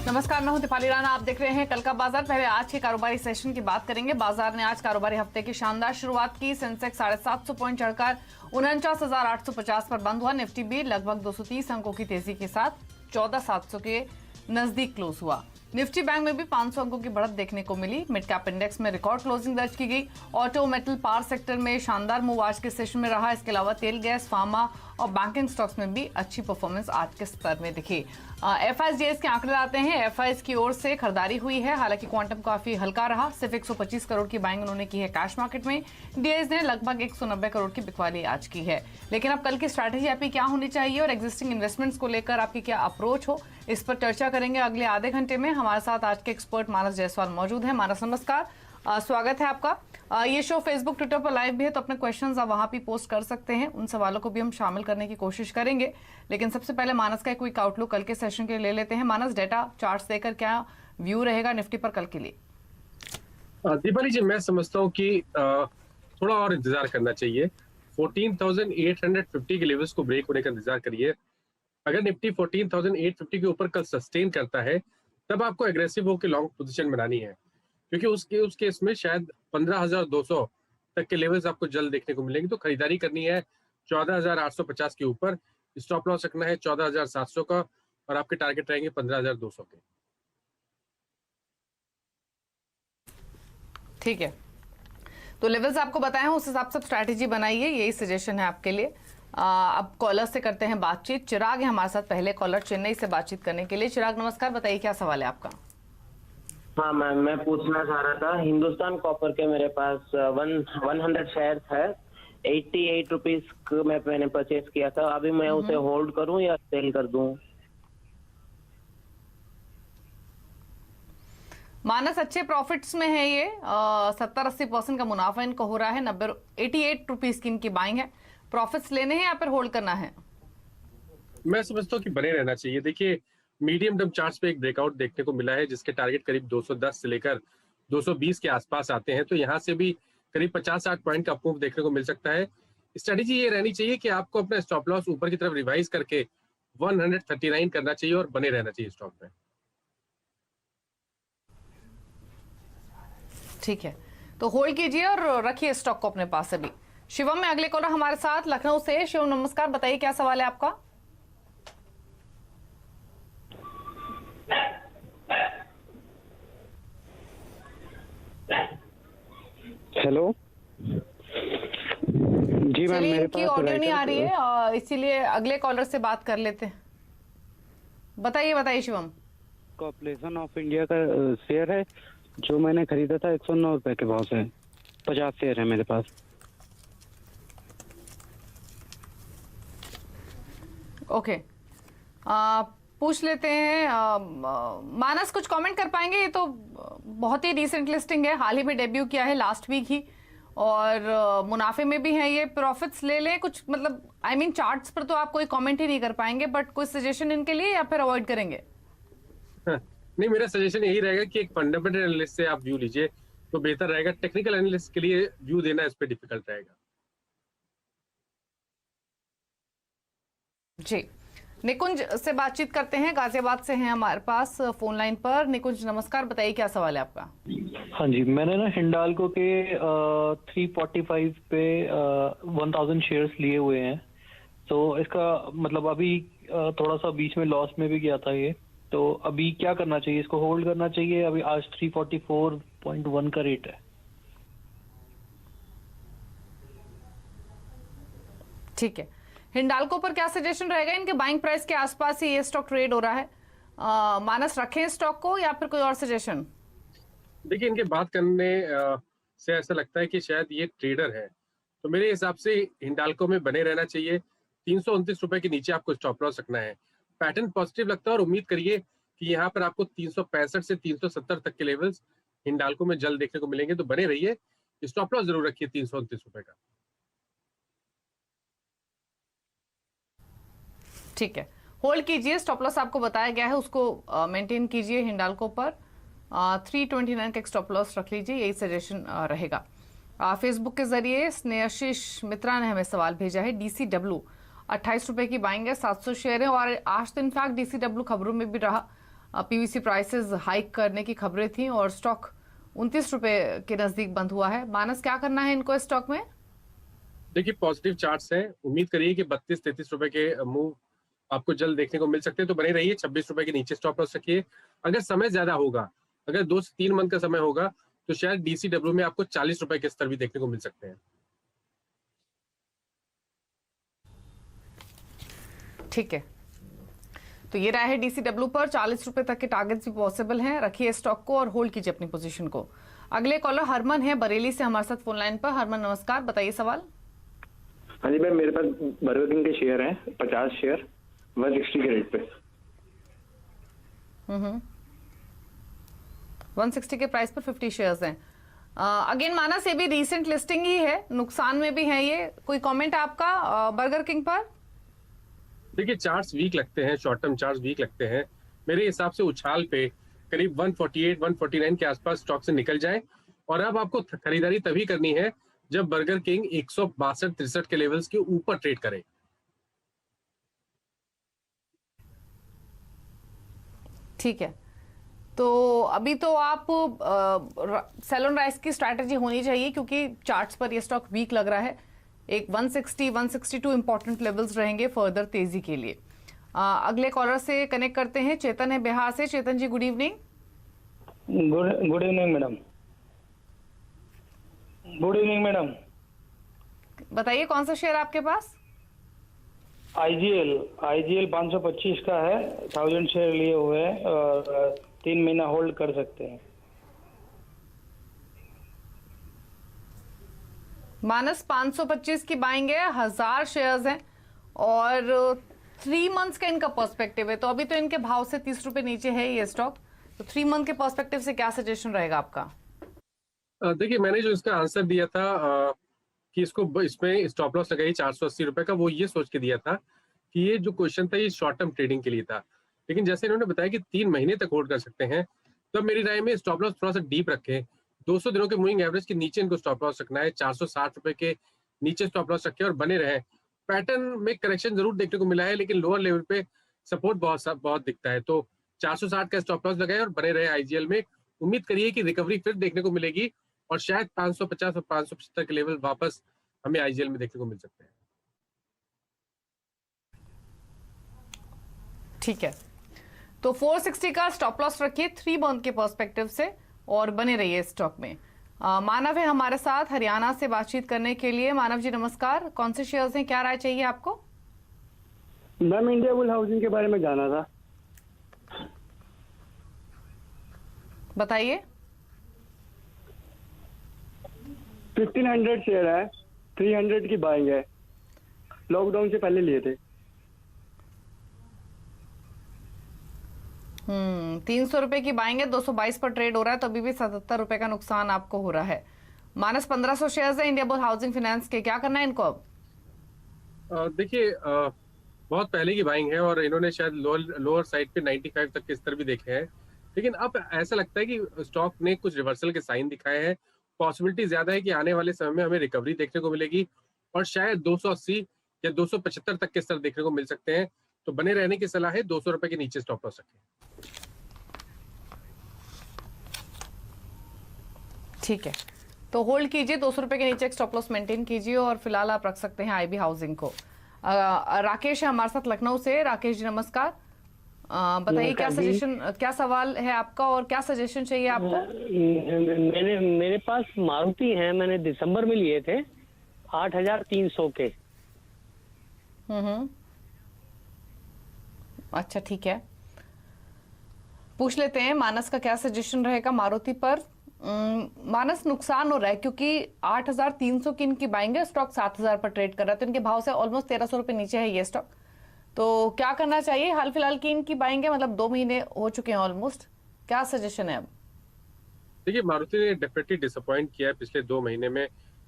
नमस्कार, मैं हूं दीपाली राणा। आप देख रहे हैं कल का बाजार। पहले आज के कारोबारी सेशन की बात करेंगे। बाजार ने आज कारोबारी हफ्ते की शानदार शुरुआत की। सेंसेक्स 750 पॉइंट चढ़कर 49,850 पर बंद हुआ। निफ्टी भी लगभग 230 अंकों की तेजी के साथ 14,700 के नजदीक क्लोज हुआ। निफ्टी बैंक में भी 500 अंकों की बढ़त देखने को मिली। मिड कैप इंडेक्स में रिकॉर्ड क्लोजिंग दर्ज की गई। ऑटो, मेटल, पावर सेक्टर में शानदार मूव आज के सेशन में रहा। इसके अलावा तेल, गैस, फार्मा और बैंकिंग स्टॉक्स में भी अच्छी परफॉर्मेंस आज के स्तर में दिखी। एफआईएस के आंकड़े आते हैं। एफआईएस की ओर से खरीदारी हुई है, हालांकि क्वांटम काफी हल्का रहा। सिर्फ 125 करोड़ की बाइंग उन्होंने की है कैश मार्केट में। डीआईज ने लगभग 190 करोड़ की बिकवाली आज की है। लेकिन अब कल की स्ट्रैटेजी आपकी क्या होनी चाहिए और एग्जिस्टिंग इन्वेस्टमेंट्स को लेकर आपकी क्या अप्रोच हो, इस पर चर्चा करेंगे अगले आधे घंटे में। हमारे साथ आज के एक्सपर्ट मानस जायसवाल मौजूद है। मानस, नमस्कार, स्वागत है आपका। ये शो फेसबुक, ट्विटर पर लाइव भी है, तो अपने क्वेश्चंस आप वहां भी पोस्ट कर सकते हैं। उन सवालों को भी हम शामिल करने की कोशिश करेंगे। लेकिन सबसे पहले मानस का एक क्विक आउटलुक कल के सेशन के लिए ले लेते हैं। मानस, डेटा चार्ट्स देकर क्या व्यू रहेगा निफ्टी पर कल के लिए? दीपाली जी, मैं समझता हूँ कि थोड़ा और इंतजार करना चाहिए। 14,850 के लेवल्स को ब्रेक होने का इंतजार करिए। अगर निफ्टी 14,850 के ऊपर कल सस्टेन करता है, तब आपको एग्रेसिव होकर लॉन्ग पोजीशन बनानी है, क्योंकि उस केस में शायद 15,200 तक के लेवल्स आपको जल्द देखने को मिलेंगे। तो खरीदारी करनी है 14,850 के ऊपर। स्टॉप लॉस रखना है 14,700 का और आपके टारगेट रहेंगे 15,200 के। ठीक है, तो लेवल्स आपको बताए हैं, उस हिसाब से स्ट्रैटेजी बनाइए, यही सजेशन है आपके लिए। अब कॉलर से करते हैं बातचीत। चिराग है हमारे साथ, पहले कॉलर चेन्नई से बातचीत करने के लिए। चिराग, नमस्कार, बताइए क्या सवाल है आपका? हाँ मैम, मैं पूछना चाह रहा था, हिंदुस्तान कॉपर के मेरे पास 100 शेयर है। 88 रुपीज मैंने परचेज किया था। अभी मैं उसे होल्ड करूं या सेल कर दूं? मानस अच्छे प्रॉफिट्स में है ये। 70-80% का मुनाफा इनको हो रहा है। 88 रुपीज की इनकी बाइंग है। प्रॉफिट्स लेने हैं या फिर होल्ड करना है? मैं समझता हूँ कि बने रहना चाहिए। देखिए, मीडियम टर्म चार्ट्स पे एक ब्रेकआउट देखने को मिला है, जिसके टारगेट करीब 210 से लेकर 220 के आसपास आते हैं। तो यहाँ से भी करीब 50-60 पॉइंट का अपमूव देखने को मिल सकता है। स्ट्रेटेजी ये रहनी चाहिए कि आपको अपना स्टॉप लॉस ऊपर की तरफ रिवाइज करके 139 करना चाहिए और बने रहना चाहिए स्टॉक में। ठीक है, तो होल्ड कीजिए और रखिए स्टॉक को अपने पास अभी। शिवम में अगले कॉलर हमारे साथ लखनऊ से। शिवम, नमस्कार, बताइए क्या सवाल है आपका? हेलो जी मैम, मेरे पास ऑडियो नहीं आ रही है, इसीलिए अगले कॉलर से बात कर लेते हैं। बताइए शिवम। कॉर्पोरेशन ऑफ इंडिया का शेयर है, जो मैंने खरीदा था 109 रुपए के भाव से। 50 शेयर है मेरे पास। ओके, पूछ लेते हैं। मानस, कुछ कमेंट कर पाएंगे? ये तो बहुत ही रिसेंट लिस्टिंग है, हाल ही में डेब्यू किया है, लास्ट वीक ही, और मुनाफे में भी है ये। प्रॉफिट्स ले लें कुछ, मतलब चार्ट्स पर तो आप कोई कमेंट ही नहीं कर पाएंगे, बट कोई सजेशन इनके लिए या फिर अवॉइड करेंगे? नहीं, मेरा सजेशन यही रहेगा कि एक फंडामेंटल एनालिस्ट से आप व्यू लीजिए तो बेहतर रहेगा। टेक्निकल एनालिस्ट के लिए व्यू देना इस पे डिफिकल्ट रहेगा। जी, निकुंज से बातचीत करते हैं। गाजियाबाद से हैं हमारे पास फोन लाइन पर। निकुंज, नमस्कार, बताइए क्या सवाल है आपका? हाँ जी, मैंने ना हिंडाल्को के 345 पे 1000 शेयर्स लिए हुए हैं। तो इसका मतलब अभी थोड़ा सा बीच में लॉस में भी गया था ये, तो अभी क्या करना चाहिए? इसको होल्ड करना चाहिए? अभी आज 344.1 का रेट है। ठीक है, हिंडाल्को पर क्या सजेशन रहेगा? इनके बाइंग प्राइस के आसपास ही ये स्टॉक ट्रेड हो रहा है। मानस, रखें स्टॉक को या फिर कोई और सजेशन? देखिए, इनके बात करने से ऐसा लगता है कि शायद ये ट्रेडर है, तो मेरे हिसाब से हिंडाल्को में बने रहना चाहिए। 329 रुपए के नीचे आपको स्टॉप लॉस रखना है। पैटर्न पॉजिटिव लगता है और उम्मीद करिए कि यहाँ पर आपको 365 से 370 तक के लेवल्स हिंडाल्को में जल्द देखने को मिलेंगे। तो बने रहिए, स्टॉप लॉस जरूर रखिए 329 रुपए का। ठीक है, होल्ड कीजिए। स्टॉप लॉस आपको बताया गया है, उसको मेंटेन कीजिए हिंडाल्को पर। 329 का स्टॉप लॉस रख लीजिए, यही सजेशन रहेगा। फेसबुक के जरिए स्नेहाशीष मित्रा ने हमें सवाल भेजा है। डीसीडब्ल्यू 28 रुपए की बाइंग है, 700 शेयर है, और आज तो इनफैक्ट डीसीडब्ल्यू खबरों में भी रहा। पीवीसी प्राइसेस हाइक करने की खबरें थी और स्टॉक 29 रुपए के नजदीक बंद हुआ है। मानस, क्या करना है इनको स्टॉक में? देखिए पॉजिटिव चार्ट्स हैं, उम्मीद करिए कि 32-33 रुपए के मूव आपको जल्द देखने को मिल सकते हैं, तो बने रहिए। 26 रुपए के नीचे स्टॉप लॉस रखिए। अगर समय ज्यादा होगा, अगर 2 से 3 मंथ का समय होगा, तो शायद डीसीडब्ल्यू में आपको 40 रुपए के स्तर भी देखने को मिल सकते हैं। ठीक है, तो ये रहा है डीसीडब्ल्यू पर 40 रुपए तक के टारगेट्स भी पॉसिबल हैं। रखिए स्टॉक को और होल्ड कीजिए अपनी पोजीशन को। अगले कॉलर हरमन है बरेली से हमारे साथ फोन लाइन पर। हरमन नमस्कार, बताइए सवाल। हाँ जी मैम, मेरे पास बर्गर किंग के शेयर हैं 50 शेयर 160 के रेट पे। 160 के प्राइस पर 50 शेयर्स हैं। अगेन मानस, ये भी रीसेंट लिस्टिंग ही है, नुकसान में भी है ये। कोई कमेंट आपका बर्गर किंग पर? देखिए चार्ट्स वीक लगते हैं, शॉर्ट टर्म चार्ट्स वीक लगते हैं। मेरे हिसाब से उछाल पे करीब 148-149 के आसपास स्टॉक से निकल जाएं, और अब आपको खरीदारी तभी करनी है जब बर्गर किंग 162-63 के लेवल्स के ऊपर ट्रेड करे। ठीक है, तो अभी तो आप सेल ऑन राइज की स्ट्रैटेजी होनी चाहिए, क्योंकि चार्ट्स पर ये स्टॉक वीक लग रहा है। एक 160-162 इंपॉर्टेंट लेवल्स रहेंगे फर्दर तेजी के लिए। अगले कॉलर से कनेक्ट करते हैं। चेतन है बिहार से। Chetan ji, good evening. Good evening madam. Good evening madam. बताइए कौन सा शेयर आपके पास? आईजीएल 525 का है, 1000 शेयर लिए हुए हैं और 3 महीना होल्ड कर सकते हैं। मानस 525 की बाइंग है, 1000 शेयर्स हैं और 3 मंथ्स का इनका पर्सपेक्टिव है। तो अभी तो इनके भाव से 30 रुपए नीचे है ये स्टॉक। तो 3 मंथ के पर्सपेक्टिव से क्या सजेशन रहेगा आपका? देखिए मैंने जो इसका आंसर दिया था कि इसको इसमें स्टॉप लॉस लगाई 480 रुपए का, वो ये सोच के दिया था कि ये जो क्वेश्चन था ये शॉर्ट टर्म ट्रेडिंग के लिए था। लेकिन जैसे इन्होंने बताया कि 3 महीने तक होल्ड कर सकते हैं, तो मेरी राय में स्टॉप लॉस थोड़ा सा डीप रखें। 200 दिनों के मूविंग एवरेज के नीचे इनको स्टॉप लॉस रखना है। 460 रुपए के नीचे स्टॉप लॉस रखें और बने रहे। पैटर्न में करेक्शन जरूर देखने को मिला है, लेकिन लोअर लेवल पे सपोर्ट बहुत दिखता है। तो 460 का स्टॉप लॉस लगाए और बने रहे आईजीएल में। उम्मीद करिए कि रिकवरी फिर देखने को मिलेगी और शायद 550 और 575 के लेवल वापस हमें आईजीएल में देखने को मिल सकते हैं। ठीक है, तो 460 का स्टॉप लॉस रखिए 3 मंथ के पर्सपेक्टिव से और बने रहिए स्टॉक में। मानव है हमारे साथ हरियाणा से बातचीत करने के लिए। मानव जी नमस्कार, कौन से शेयर्स हैं, क्या राय चाहिए आपको? मैम इंडियाबुल हाउसिंग के बारे में जाना था। बताइए। 1500 शेयर है, 300 की बाइंग है, लॉकडाउन से पहले लिए थे। 300 रुपए की बाइंग है, 222 पर ट्रेड हो रहा है, तो अभी भी 77 रुपए का नुकसान आपको हो रहा है। माइनस 1500 शेयर्स है इंडियाबुल हाउसिंग फाइनेंस के, क्या करना है इनको अब? देखिए बहुत पहले की बाइंग है और इन्होंने शायद लोअर साइड पे 95 तक के स्तर भी देखे हैं, लेकिन अब ऐसा लगता है कि स्टॉक ने कुछ रिवर्सल के साइन दिखाए हैं। पॉसिबिलिटी ज्यादा है कि आने वाले समय में हमें रिकवरी देखने को मिलेगी और शायद 280 या 275 तक के स्तर देखने को मिल सकते हैं। तो बने रहने की सलाह है, 200 रुपए के नीचे स्टॉप लॉस रखें। ठीक है, तो होल्ड कीजिए, 200 रुपए के नीचे स्टॉप लॉस मेंटेन कीजिए और फिलहाल आप रख सकते हैं आईबी हाउसिंग को। राकेश है हमारे साथ लखनऊ से। राकेश जी नमस्कार, बताइए क्या सजेशन, क्या सवाल है आपका और क्या सजेशन चाहिए आपको? मेरे पास मारुति है, मैंने दिसंबर में लिए थे 8300 के। अच्छा ठीक है, पूछ लेते हैं मानस का क्या सजेशन रहेगा मारुति पर। मानस नुकसान हो रहा है क्योंकि 8300 की इनकी बाइंग है, स्टॉक 7000 पर ट्रेड कर रहा है, तो इनके भाव से ऑलमोस्ट 1300 रुपए नीचे है ये स्टॉक। तो क्या करना चाहिए? हाल फिलहाल की इनकी बाइंग है, मतलब 2 महीने हो चुके हैं ऑलमोस्ट, क्या सजेशन है अब? देखिए मारुति ने डेफिनेटली डिसअपॉइंट किया है पिछले 2 महीने में।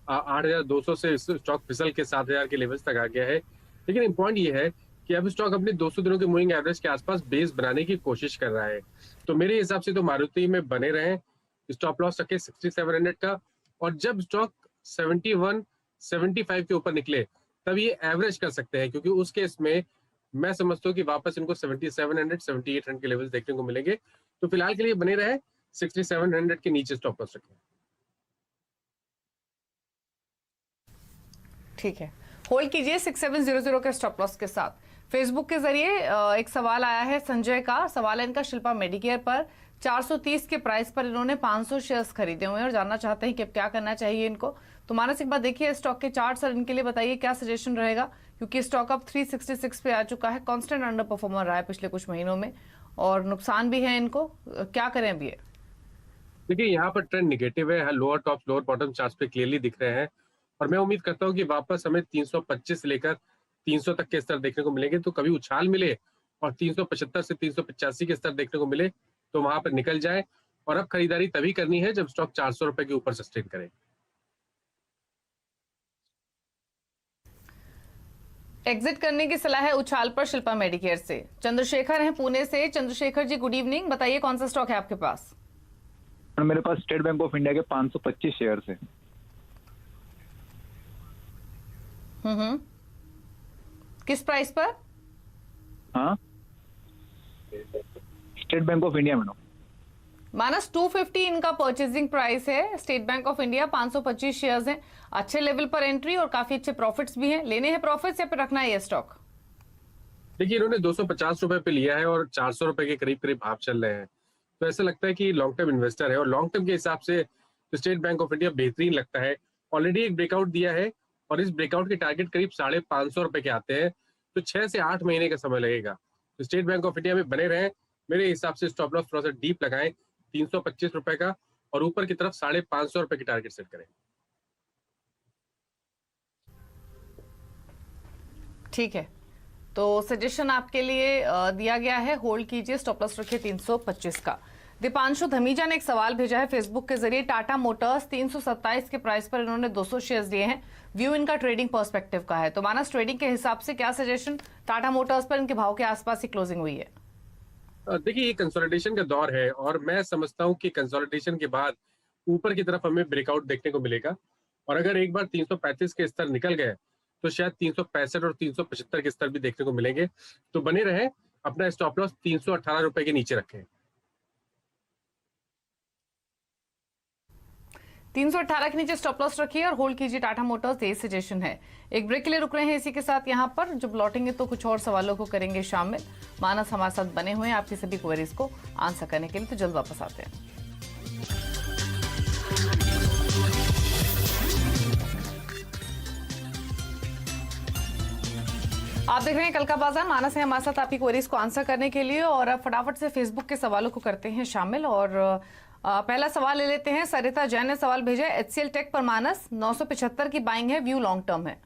8200 से स्टॉक फिसल के 7000 के लेवल्स तक आ गया है। लेकिन इम्पॉइंट ये है कि अब स्टॉक अपने 200 दिनों के मूविंग एवरेज के आसपास बेस बनाने की कोशिश कर रहा है। तो मेरे हिसाब से तो मारुति में बने रहें, स्टॉप लॉस रखे 6700 का, और जब स्टॉक 71-75 के ऊपर निकले तब ये एवरेज कर सकते हैं, क्योंकि उस केस में मैं समझता हूँ कि वापस इनको 7700 7800 के लेवल्स देखने को मिलेंगे। तो फिलहाल के लिए बने रहे, 6700 के नीचे स्टॉप लॉस रखें। ठीक है, होल्ड कीजिए 6700 के स्टॉप लॉस के साथ। फेसबुक के जरिए एक सवाल आया है संजय का। सवाल है इनका शिल्पा मेडिकेयर पर 430 के प्राइस पर इन्होंने 500 शेयर्स खरीदे हुए हैं और जानना चाहते हैं कि अब क्या करना चाहिए इनको। तो मानस एक बार देखिए स्टॉक के चार्ट, सर इनके लिए बताइए क्या सजेशन रहेगा, क्योंकि स्टॉक अब 366 पे आ चुका है, कांस्टेंट अंडर परफॉर्मर रहा है पिछले कुछ महीनों में और नुकसान भी है इनको, क्या करें अभी ये? देखिए यहाँ पर ट्रेंड निगेटिव है, lower top lower bottom charts पे क्लियरली दिख रहे हैं और मैं उम्मीद करता हूँ कि वापस हमें 325 से लेकर 300 तक के स्तर देखने को मिलेंगे। तो कभी उछाल मिले और 375 से 385 के स्तर देखने को मिले तो वहां पर निकल जाए, और अब खरीदारी तभी करनी है जब स्टॉक 400 रुपए के ऊपर सस्टेन करे। एग्जिट करने की सलाह है उछाल पर शिल्पा मेडिकेयर से। चंद्रशेखर हैं पुणे से। चंद्रशेखर जी गुड इवनिंग, बताइए कौन सा स्टॉक है आपके पास? मेरे पास स्टेट बैंक ऑफ इंडिया के 525 शेयर है। किस प्राइस पर? हाँ, State Bank of India madam. Manas 250 इनका परचेजिंग प्राइस है। State Bank of India 525 shares हैं, अच्छे लेवल पर एंट्री और काफी अच्छे प्रॉफिट्स भी हैं। लेने हैं प्रॉफिट्स या फिर रखना है ये स्टॉक? देखिए इन्होंने 250 रुपए पे लिया है और 400 रुपए के करीब करीब भाव चल रहे हैं, तो ऐसा लगता है कि लॉन्ग टर्म इन्वेस्टर है और लॉन्ग टर्म के हिसाब से तो स्टेट बैंक ऑफ इंडिया बेहतरीन लगता है। ऑलरेडी एक ब्रेकआउट दिया है और इस ब्रेकआउट के टारगेट करीब 550 रुपए के आते हैं, तो 6 से 8 महीने का समय लगेगा। तो स्टेट बैंक ऑफ इंडिया में बने रहें, मेरे हिसाब से स्टॉप लॉस थोड़ा सा डीप लगाएं 325 रुपए का और ऊपर की तरफ 550 रुपए की टारगेट सेट करें। ठीक है, तो सजेशन आपके लिए दिया गया है, होल्ड कीजिए, स्टॉप लॉस रखिए 325 का। दीपांशु धमीजा ने एक सवाल भेजा है फेसबुक के जरिए। टाटा मोटर्स 327 के प्राइस पर इन्होंने 200 शेयर्स दिए हैं, व्यू इनका ट्रेडिंग पर्सपेक्टिव का है। तो मानस ट्रेडिंग के हिसाब से क्या सजेशन? टाटा मोटर्स पर इनके भाव के आसपास ही क्लोजिंग हुई है। देखिए ये कंसोलिडेशन का दौर है और मैं समझता हूँ कि कंसोलिडेशन के बाद ऊपर की तरफ हमें ब्रेकआउट देखने को मिलेगा, और अगर एक बार 335 के स्तर निकल गए तो शायद 365 और 375 के स्तर भी देखने को मिलेंगे। तो बने रहे, अपना स्टॉप लॉस 318 रुपए के नीचे रखें। 318 के नीचे स्टॉप लॉस रखिए और होल्ड कीजिए टाटा मोटर्स, यही सजेशन है। एक ब्रेक के लिए रुक रहे हैं इसी के साथ यहाँ पर। जब लौटेंगे तो कुछ और सवालों को करेंगे शामिल। मानस हमारे साथ बने हुए हैं आपकी सभी क्वेरीज को आंसर करने के लिए, तो जल्द वापस आते हैं। आप देख रहे हैं कल का बाजार। मानस है हमारे साथ आपकी क्वेरीज को आंसर करने के लिए, और अब फटाफट से फेसबुक के सवालों को करते हैं शामिल। और पहला सवाल ले लेते हैं। सरिता जैन ने सवाल भेजा है, एचसीएल टेक पर मानस 975 की बाइंग है, व्यू लॉन्ग टर्म है।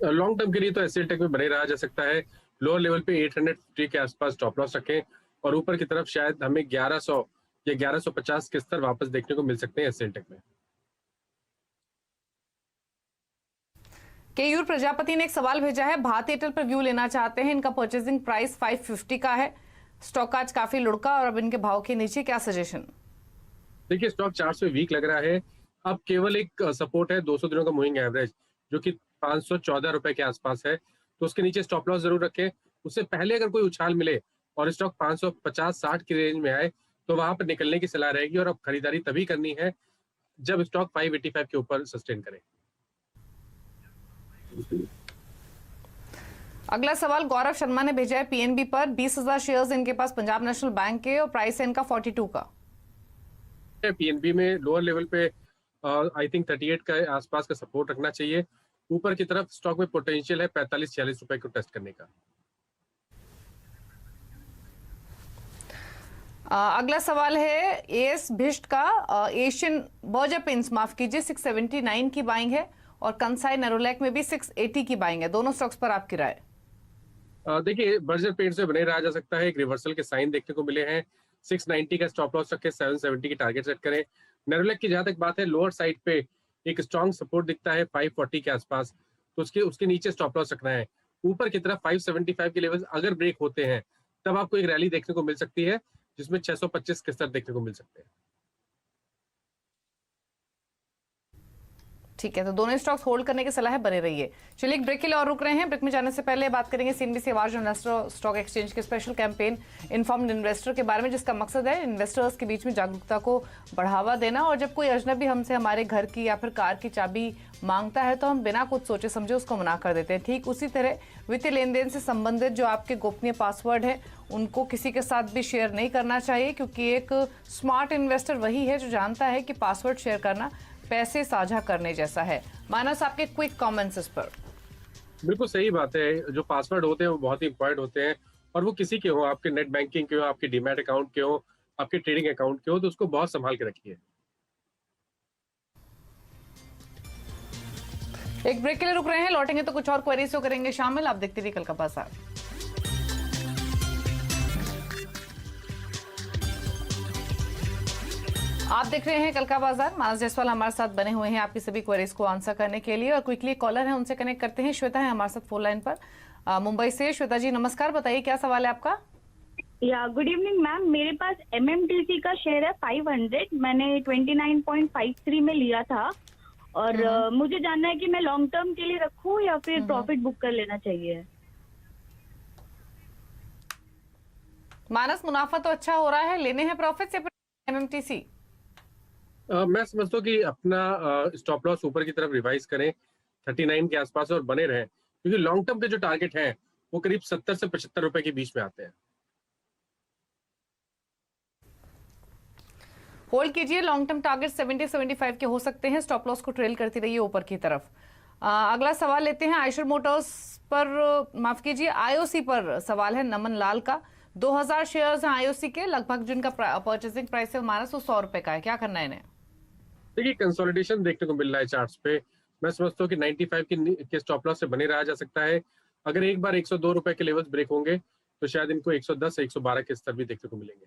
लॉन्ग टर्म के लिए तो एचसीएल टेक में बने रहा जा सकता है। लोअर लेवल पे 850 के आसपास स्टॉप लॉस रखें और ऊपर की तरफ शायद हमें 1100 या 1150 के स्तर वापस देखने को मिल सकते हैं एचसीएल टेक में। केयूर प्रजापति ने एक सवाल भेजा है, भारती एयरटेल पर व्यू लेना चाहते हैं, इनका परचेजिंग प्राइस 550 का है, स्टॉक आज काफी लुढ़का और अब इनके भाव के नीचे, क्या सजेशन? देखिए स्टॉक 400 वीक लग रहा है, अब केवल एक सपोर्ट है 200 दिनों का मूविंग एवरेज जो कि 514 रुपए के आसपास है, तो उसके नीचे स्टॉप लॉस जरूर रखें। उससे पहले अगर कोई उछाल मिले और स्टॉक 550-60 की रेंज में आए तो वहां पर निकलने की सलाह रहेगी, और अब खरीदारी तभी करनी है जब स्टॉक 585 के ऊपर सस्टेन करे। अगला सवाल गौरव शर्मा ने भेजा है पीएनबी पर 20,000 शेयर्स इनके पास पंजाब नेशनल बैंक के और प्राइस है इनका 42 का। पीएनबी में लोअर लेवल पे आई थिंक 38 का आसपास का सपोर्ट रखना चाहिए। ऊपर की तरफ स्टॉक में पोटेंशियल है 45-46 रुपए को टेस्ट करने का। अगला सवाल है एएस भिष्ट का, एशियन बर्जर पेंट्स माफ कीजिए 679 की बाइंग है और कंसाई नेरोलैक में भी 680 की बाइंग है, दोनों स्टॉक्स पर आपकी राय? देखिए बर्जर पेंट्स में बने रहा जा सकता है, एक रिवर्सल के साइन देखने को मिले हैं। 690 का स्टॉप लॉस रखें, 770 की टारगेट सेट करें। नेरोलैक की जहां तक बात है, लोअर साइड पे एक स्ट्रॉन्ग सपोर्ट दिखता है 540 के आसपास, तो उसके नीचे स्टॉप लॉस रखना है। ऊपर की तरफ 575 के लेवल अगर ब्रेक होते हैं तब आपको एक रैली देखने को मिल सकती है जिसमें 625 के स्तर देखने को मिल सकते हैं। ठीक है, तो दोनों स्टॉक्स होल्ड करने की सलाह है, बने रहिए। चलिए एक ब्रेक के लिए और रुक रहे हैं। ब्रेक में जाने से पहले बात करेंगे सीएनबीसी आवाज इन्वेस्टर स्टॉक एक्सचेंज के स्पेशल कैंपेन इन्फॉर्म्ड इन्वेस्टर के बारे में, जिसका मकसद है इन्वेस्टर्स के बीच में जागरूकता को बढ़ावा देना। और जब कोई अजनबी हमसे हमारे घर की या फिर कार की चाबी मांगता है तो हम बिना कुछ सोचे समझे उसको मना कर देते हैं। ठीक उसी तरह वित्तीय लेन देन से संबंधित जो आपके गोपनीय पासवर्ड है उनको किसी के साथ भी शेयर नहीं करना चाहिए, क्योंकि एक स्मार्ट इन्वेस्टर वही है जो जानता है कि पासवर्ड शेयर करना पैसे साझा करने जैसा है। मानस, आपके क्विक कमेंट्स इस पर। बिल्कुल सही बात है। जो पासवर्ड होते हैं वो बहुत ही इंपॉर्टेंट होते हैं, और वो किसी के हो, आपके नेट बैंकिंग के हो, आपके डीमैट अकाउंट के हो, आपके ट्रेडिंग अकाउंट के हो, तो उसको बहुत संभाल के रखिए। एक ब्रेक के लिए रुक रहे हैं, लौटेंगे तो कुछ और क्वेरीज को करेंगे शामिल। आप देखते रहिए कल का बाजार। आप देख रहे हैं कल का बाजार। मानस जायसवाल हमारे साथ बने हुए हैं आपकी सभी क्वेरीज को आंसर करने के लिए, और क्विकली कॉलर है उनसे कनेक्ट करते हैं। श्वेता है हमारे साथ फोन लाइन पर मुंबई से। श्वेता जी नमस्कार, बताइए क्या सवाल है आपका। या गुड इवनिंग मैम, मेरे पास MMTC का शेयर है 500, मैंने 29.53 में लिया था, और मुझे जानना है कि मैं लॉन्ग टर्म के लिए रखूं या फिर प्रॉफिट बुक कर लेना चाहिए। मानस, मुनाफा तो अच्छा हो रहा है, लेने हैं प्रॉफिट या फिर MMTC? मैं समझता हूँ कि अपना स्टॉप लॉस ऊपर की तरफ रिवाइज करें 39 के आसपास और बने रहें, क्योंकि लॉन्ग टर्म के जो टारगेट है वो करीब 70 से 75 रुपए के बीच में आते हैं। होल्ड कीजिए, लॉन्ग टर्म टारगेट 70-75 के हो सकते हैं। स्टॉप लॉस को ट्रेल करती रहिए ऊपर की तरफ। अगला सवाल लेते हैं आयशर मोटर्स पर, माफ कीजिए IOC पर सवाल है नमन लाल का। 2000 शेयर्स हैं IOC के, लगभग जिनका परचेसिंग प्राइस है मानस वो 100 रुपए का है, क्या करना है इन्हें? देखिए कंसोलिडेशन देखने को मिल रहा है चार्ट्स पे। मैं समझता हूँ कि 95 के स्टॉप लॉस से बने रहा जा सकता है। अगर एक बार 102 रुपए के लेवल्स ब्रेक होंगे तो शायद इनको 110 से 112 के स्तर भी देखने को मिलेंगे।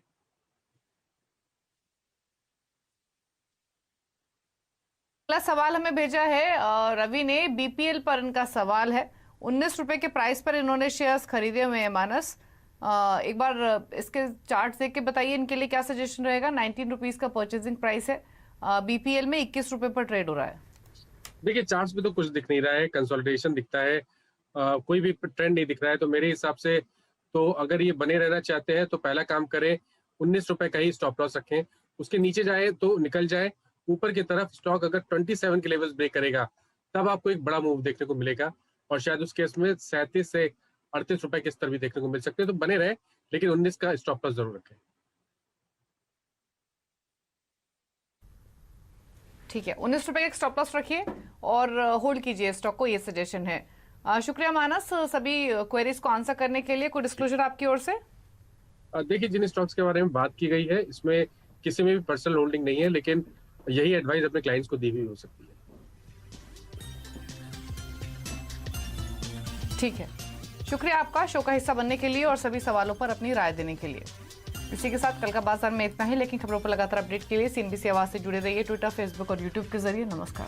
अगला सवाल हमें भेजा है रवि ने, BPL पर इनका सवाल है। 19 रुपए के प्राइस पर इन्होंने शेयर्स खरीदे हुए हैं मानस। एक बार इसके चार्ट देख के बताइए इनके लिए क्या सजेशन रहेगा। 19 रुपीज का परचेजिंग प्राइस है, BPL में 21 रुपए पर ट्रेड हो रहा है। देखिए चार्ट्स पे तो कुछ दिख नहीं रहा है, कंसोलिडेशन दिखता है, कोई भी ट्रेंड नहीं दिख रहा है। तो मेरे हिसाब से तो अगर ये बने रहना चाहते हैं तो पहला काम करें 19 रुपए का ही स्टॉप लॉस रखें। उसके नीचे जाए तो निकल जाए, ऊपर की तरफ स्टॉक अगर 27 के लेवल्स ब्रेक करेगा तब आपको एक बड़ा मूव देखने को मिलेगा, और शायद उस केस में 37 से 38 रुपए के स्तर भी देखने को मिल सकते हैं। तो बने रहे, लेकिन 19 का स्टॉप लॉस जरूर रखें। ठीक है, 19 रुपए का स्टॉप लॉस रखिए और होल्ड कीजिए स्टॉक को, ये सजेशन है। शुक्रिया मानस सभी क्वेरीज को आंसर करने के लिए। कोई डिस्क्लोजर आपकी ओर से? देखिए जिन स्टॉक्स के बारे में बात की गई है इसमें किसी में भी पर्सनल होल्डिंग नहीं है, लेकिन यही एडवाइस अपने क्लाइंट्स को दी हुई हो सकती है। ठीक है, शुक्रिया आपका शो का हिस्सा बनने के लिए और सभी सवालों पर अपनी राय देने के लिए। इसी के साथ कल का बाजार में इतना ही, लेकिन खबरों पर लगातार अपडेट के लिए CNBC आवाज से जुड़े रहिए ट्विटर, फेसबुक और यूट्यूब के जरिए। नमस्कार।